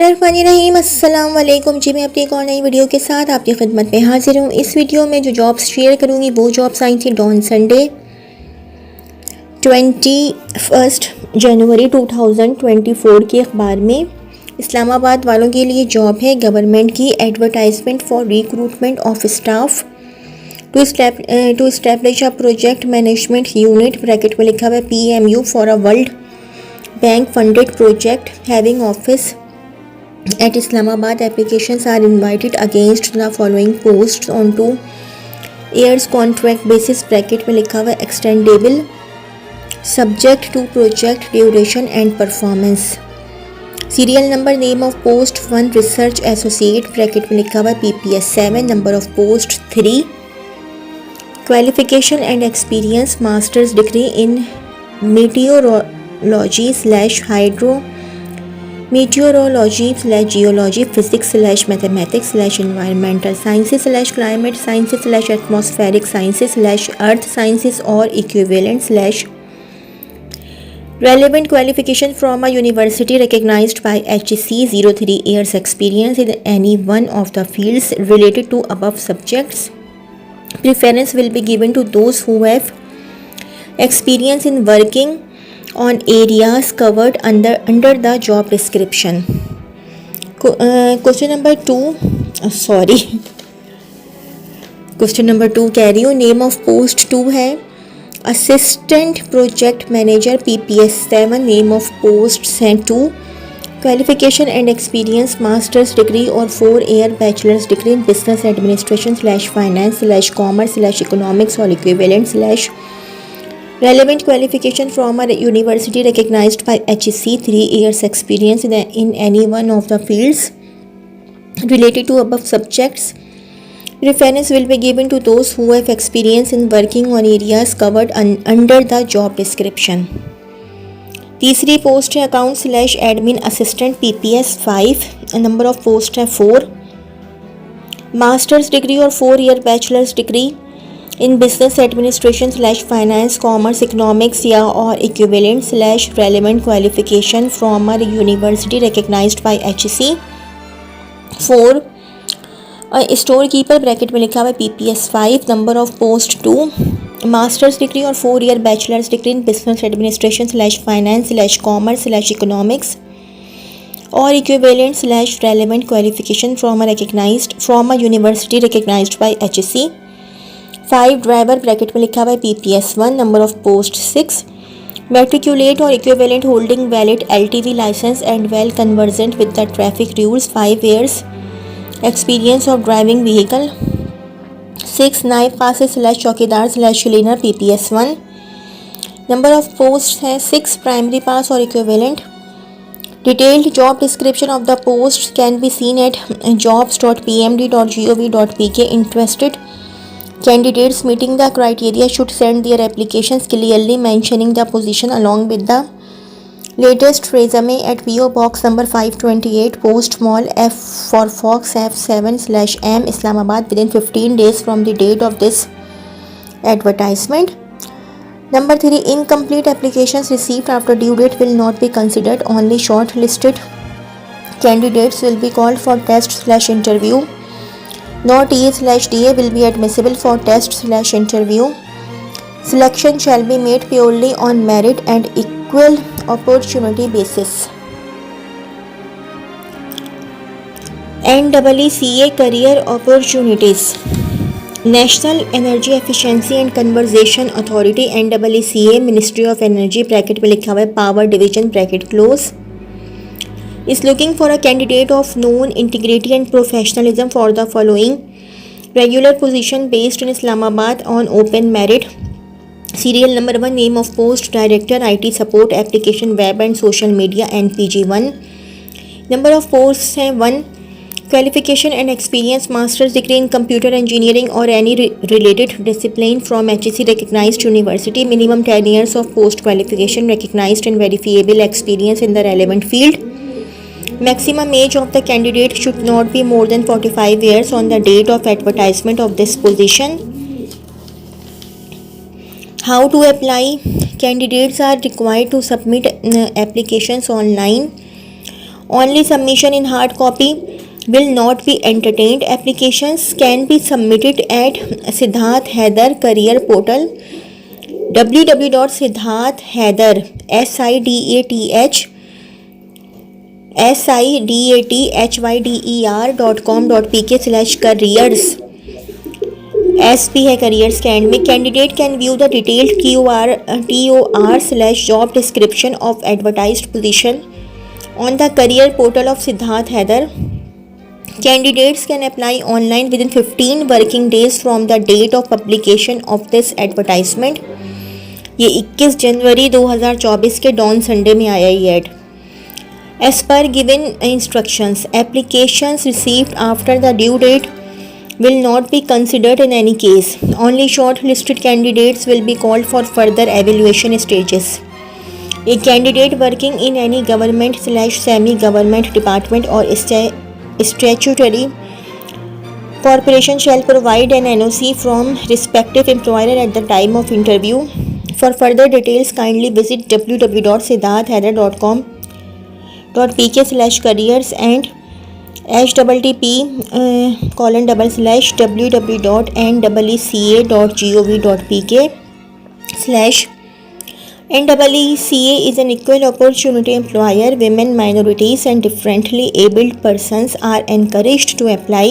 रहीम अस्सलाम वालेकुम जी। मैं अपनी एक और नई वीडियो के साथ आपकी खिदमत में हाजिर हूँ। इस वीडियो में जो जॉब्स शेयर करूँगी वो जॉब्स आई थी डॉन संडे 21 जनवरी 2024 के अखबार में। इस्लामाबाद वालों के लिए जॉब है गवर्नमेंट की। Advertisement for recruitment of staff to establish a project management unit, bracket में लिखा हुआ है PMU, for a world bank funded project having office at Islamabad. Applications are invited against the following posts on 2 years contract basis, bracket में लिखा हुआ extendable, subject to project duration and performance. Serial number, name of post 1 research associate, bracket में लिखा हुआ PPS 7, number of post 3. Qualification and experience, master's degree in meteorology/geology, physics/mathematics/environmental sciences/climate sciences/atmospheric sciences/earth sciences or equivalent/ relevant qualification from a university recognized by HEC, 03 years experience in any one of the fields related to above subjects. Preference will be given to those who have experience in working on areas covered under the job description. Question number 2 कह रही हूँ। Name of post 2 है assistant project manager, PPS 7, name of post है 2. Qualification and experience, masters degree और 4 year bachelors degree in business administration finance commerce economics और equivalent/ relevant qualification from a university recognized by HEC, 3 years experience in any one of the fields related to above subjects. Preference will be given to those who have experience in working on areas covered under the job description. तीसरी post है account admin assistant, PPS 5, number of post है 4. Masters degree और 4 year bachelors degree in business administration finance, commerce, economics या और equivalent relevant qualification from a university recognised by HEC. 4 storekeeper, bracket में लिखा हुआ है PPS 5, number of post 2. Masters degree और 4 year bachelors degree in business administration finance commerce economics और equivalent relevant qualification from a university recognised by HEC. 5 driver, bracket में लिखा हुआ है PPS 1, number of post 6. Matriculate और equivalent holding valid LTV licence and well convergent with the traffic rules, 5 years experience of driving vehicle. 6 नाइब पासिस/चौकीदार/क्लीनर, PPS 1, number of post है 6. Primary pass और equivalent. Detailed job description of the post can be seen at jobs.pmd.gov.pk. Interested candidates meeting the criteria should send their applications clearly mentioning the position along with the latest resume at PO Box number 528, Post Mall, F for Fox, F7/M, Islamabad within 15 days from the date of this advertisement. Number 3, incomplete applications received after due date will not be considered. Only shortlisted candidates will be called for test/interview. No TA/DA will be admissible for test/interview. Selection shall be made purely on merit and equal opportunity basis. NEECA career opportunities. National Energy Efficiency and Conservation Authority, NEECA, Ministry of Energy, bracket में लिखा हुआ है power division, bracket close, is looking for a candidate of known integrity and professionalism for the following regular position based in Islamabad on open merit. Serial number 1, name of post director IT support application web and social media, NPG 1, number of posts है 1. Qualification and experience, master's degree in computer engineering or any related discipline from HEC recognized university, minimum 10 years of post qualification, recognized and verifiable experience in the relevant field. Maximum age of the candidate should not be more than 45 years on the date of advertisement of this position. How to apply? Candidates are required to submit applications online Only submission in hard copy will not be entertained. Applications can be submitted at Siddharth Haider Career Portal www.siddharthhaider siddhathyder.com.pk/careers. SP है careers के and में. Candidate can view the detailed TOR/job description of advertised position on the career portal of Siddharth Haider. Candidates can apply online within 15 working days from the date of publication of this advertisement. ये 21 जनवरी 2024 के don Sunday में आया ये add. As per given instructions, applications received after the due date will not be considered in any case. Only shortlisted candidates will be called for further evaluation stages. A candidate working in any government/semi-government department or statutory corporation shall provide an NOC from respective employer at the time of interview. For further details, kindly visit www.siddharthhaider.com.pk/careers and http://www.necca.gov.pk/. NECA is an equal opportunity employer. Women, minorities and differently abled persons are encouraged to apply.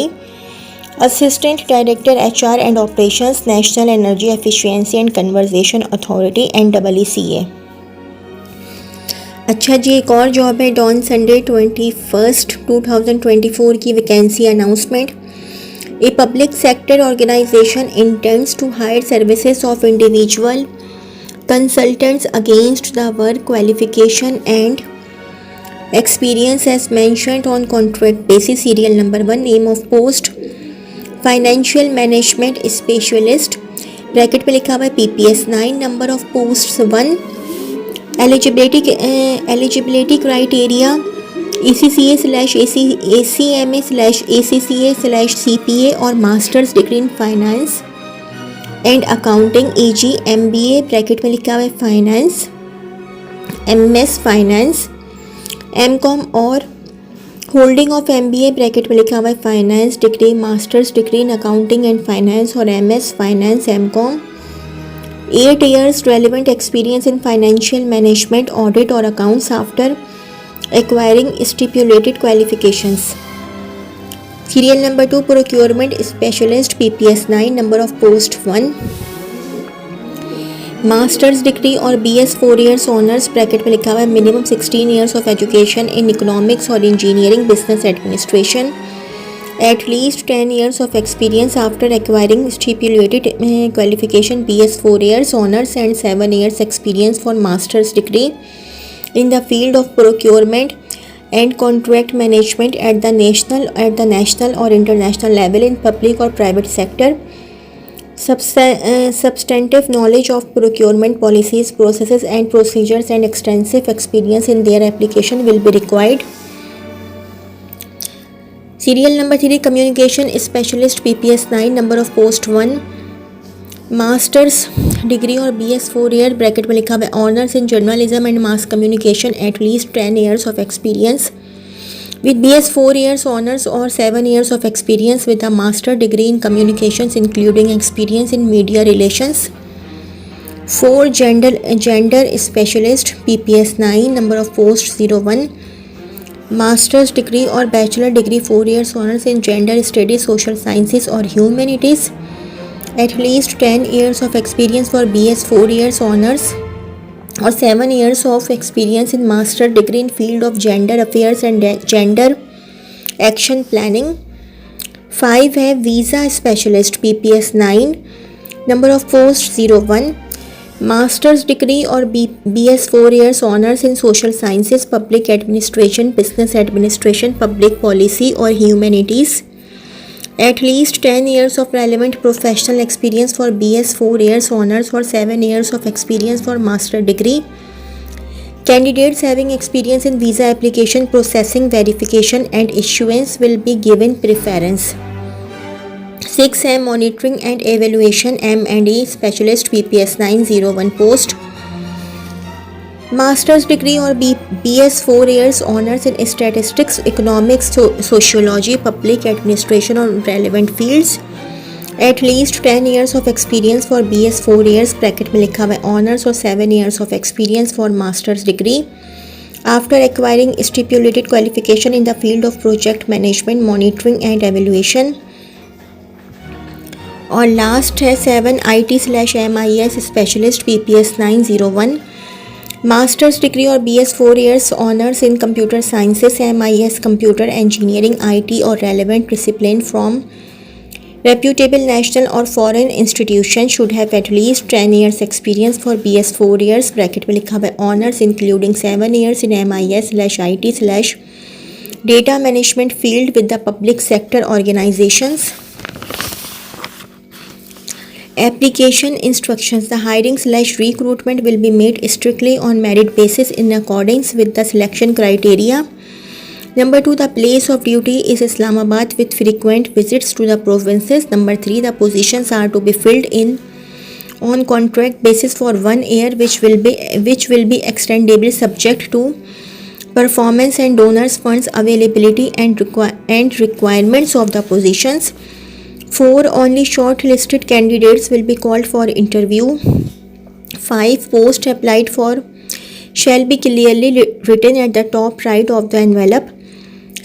Assistant Director HR and Operations, National Energy Efficiency and Conservation Authority NECA. अच्छा जी, एक और job है don Sunday 21 2024 की vacancy announcement. A public sector organisation intends to hire services of individual consultants against the work qualification and experience as mentioned on contract basis. Serial number 1. Name of post financial management specialist, bracket पे लिखा हुआ है PPS 9. Number of posts 1. Eligibility criteria ECCA/ACMA/ACCA/CPA और masters degree in finance and accounting AG MBA bracket में लिखा हुआ है finance MS finance MCOM और होल्डिंग ऑफ MBA ब्रैकेट में लिखा हुआ है finance degree masters degree in accounting and finance और MS finance MCOM. 8 years relevant experience in financial management, audit or accounts after acquiring stipulated qualifications. Serial number 2. Procurement specialist PPS 9. Number of post 1. Masters degree और BS 4 years honours bracket में लिखा हुआ है minimum 16 years of education in economics or engineering business administration. At least 10 years of experience after acquiring stipulated qualification BS 4 years honors and 7 years experience for master's degree in the field of procurement and contract management at the national or international level in public or private sector. Substantive knowledge of procurement policies, processes and procedures and extensive experience in their application will be required. Serial number 3. Communication specialist PPS 9. Number of post 1. Masters degree और BS 4 year bracket में लिखा हुआ है honours in journalism and mass communication at least 10 years of experience with BS 4 years honors or 7 years of experience with a master degree in communications including experience in media relations. 4. Gender specialist PPS 9. Number of post 01. Masters degree और bachelor degree 4 years honours in gender studies social sciences और humanities at least 10 years of experience for BS 4 years honors और 7 years of experience in master degree in field of gender affairs and gender action planning. 5 है visa specialist PPS 9. Number of post 01. Masters degree और BS 4 years honours इन social sciences public administration business administration public policy और humanities. At least 10 years of relevant professional experience for BS 4 years honors or 7 years of experience for master degree. Candidates having experience in visa application processing, verification and issuance will be given preference. 6 है monitoring and evaluation M&E specialist PPS 901 post. Master's degree or BS 4 years honors in statistics, economics, sociology, public administration or relevant fields. At least 10 years of experience for BS 4 years bracket में लिखा हुआ है honours और 7 years of experience for master's degree after acquiring stipulated qualification in the field of project management, monitoring and evaluation. और last है 7 IT/MIS specialist PPS 901 masters degree और BS 4 years honours in computer sciences MIS computer engineering IT और relevant discipline from reputable national or foreign institution should have at least 10 years experience for BS 4 years bracket में लिखा हुआ है honours including 7 years in MIS/IT/data management field with the public sector organizations. Application instructions. The hiring/recruitment will be made strictly on merit basis in accordance with the selection criteria. Number 2, the place of duty is Islamabad with frequent visits to the provinces. Number 3, the positions are to be filled in on contract basis for 1 year, which will be extendable subject to performance and donors funds availability and requirements of the positions. 4, only shortlisted candidates will be called for interview. 5, post applied for shall be clearly written at the top right of the envelope.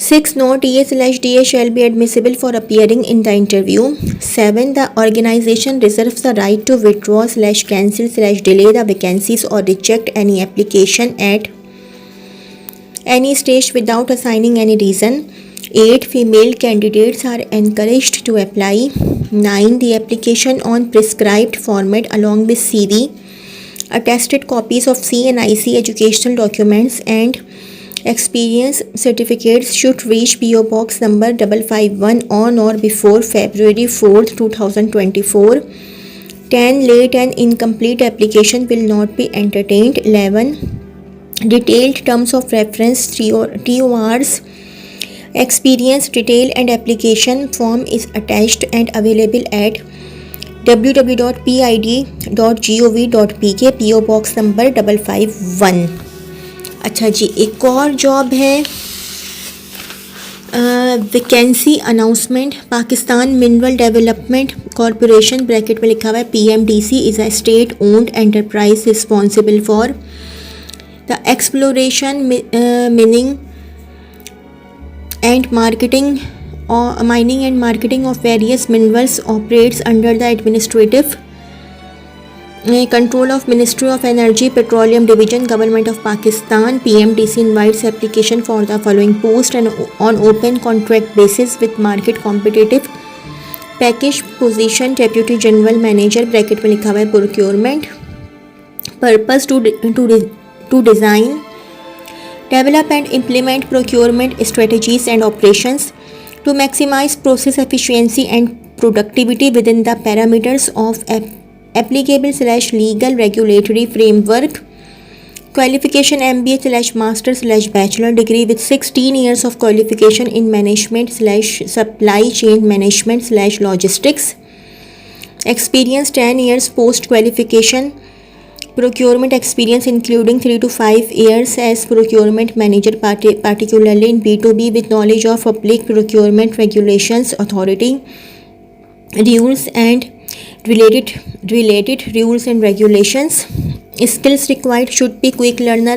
6, no TA/DA shall be admissible for appearing in the interview. 7, the organization reserves the right to withdraw/cancel/delay the vacancies or reject any application at any stage without assigning any reason. 8, female candidates are encouraged to apply. 9, the application on prescribed format along with CV, attested copies of C&IC educational documents and experience certificates should reach PO Box number 551 on or before February 4th, 2024. 10, late and incomplete application will not be entertained. 11, detailed terms of reference TORs experience detail and application form is attached and available at www.pid.gov.pk PO Box number 551. अच्छा जी, एक और job है vacancy announcement Pakistan mineral development corporation bracket में लिखा हुआ है PMDC is a state owned enterprise responsible for the exploration meaning and mining and marketing of various minerals operates under the administrative control of Ministry of Energy Petroleum Division Government of Pakistan. PMDC invites application for the following post and on open contract basis with market competitive package position Deputy General Manager bracket में लिखा हुआ है procurement. Purpose to design, develop and implement procurement strategies and operations to maximize process efficiency and productivity within the parameters of applicable/legal regulatory framework. Qualification MBA/master/bachelor degree with 16 years of qualification in management/supply chain management/logistics. Experience 10 years post qualification. Procurement experience including 3 to 5 years as procurement manager particularly in B2B with knowledge of public procurement regulations authority rules and related rules and regulations. Skills required should be quick learner,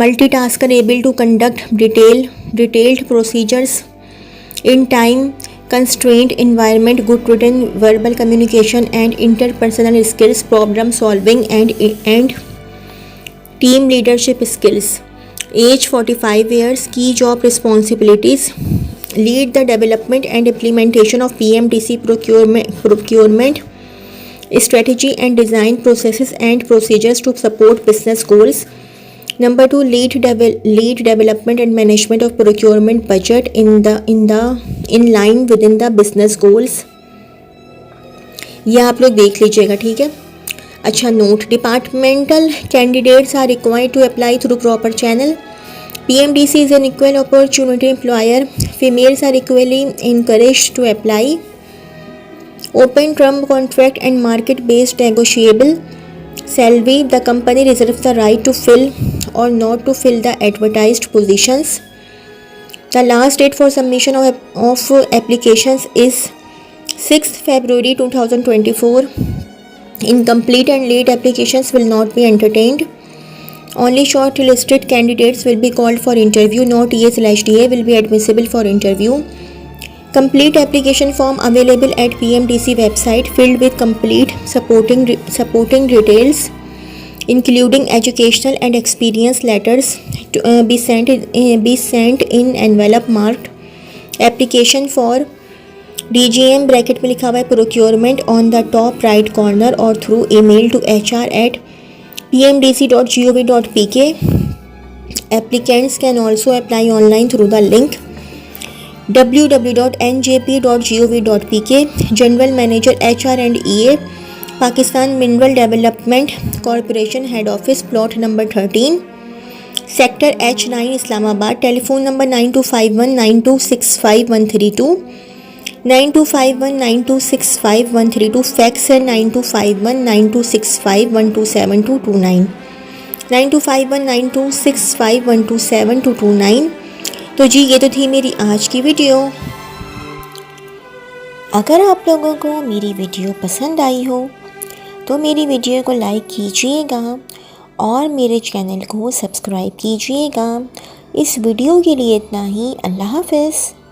multitasker, able to conduct detailed procedures in time constrained environment, good written verbal communication and interpersonal skills, problem solving and team leadership skills. Age 45 years. Key job responsibilities: lead the development and implementation of PMDC procurement strategy and design processes and procedures to support business goals. Number 2, lead development and management of procurement budget in line within the business goals. ये आप लोग देख लीजिएगा, ठीक है. अच्छा, note, departmental candidates are required to apply through proper channel. PMDC is an equal opportunity employer. Females are equally encouraged to apply. Open term contract and market based negotiable. Salary, the company reserves the right to fill or not to fill the advertised positions. The last date for submission of applications is 6th February 2024. Incomplete and late applications will not be entertained. Only shortlisted candidates will be called for interview. No TA/DA will be admissible for interview. Complete application form available at PMDC website filled with complete supporting details including educational and experience letters to be sent in envelope marked application for DGM bracket में लिखा हुआ है procurement on the top right corner or through email to hr@pmdc.gov.pk. Applicants can also apply online through the link www.njp.gov.pk. General Manager HR and EA, Pakistan Mineral Development Corporation Head Office, Plot number 13, Sector H9, Islamabad. Telephone number 92519265 92519265 Fax है 92519265 92519265 तो जी ये तो थी मेरी आज की video. अगर आप लोगों को मेरी वीडियो पसंद आई हो तो मेरी वीडियो को लाइक कीजिएगा और मेरे चैनल को सब्सक्राइब कीजिएगा। इस वीडियो के लिए इतना ही। अल्लाह हाफ़िज़।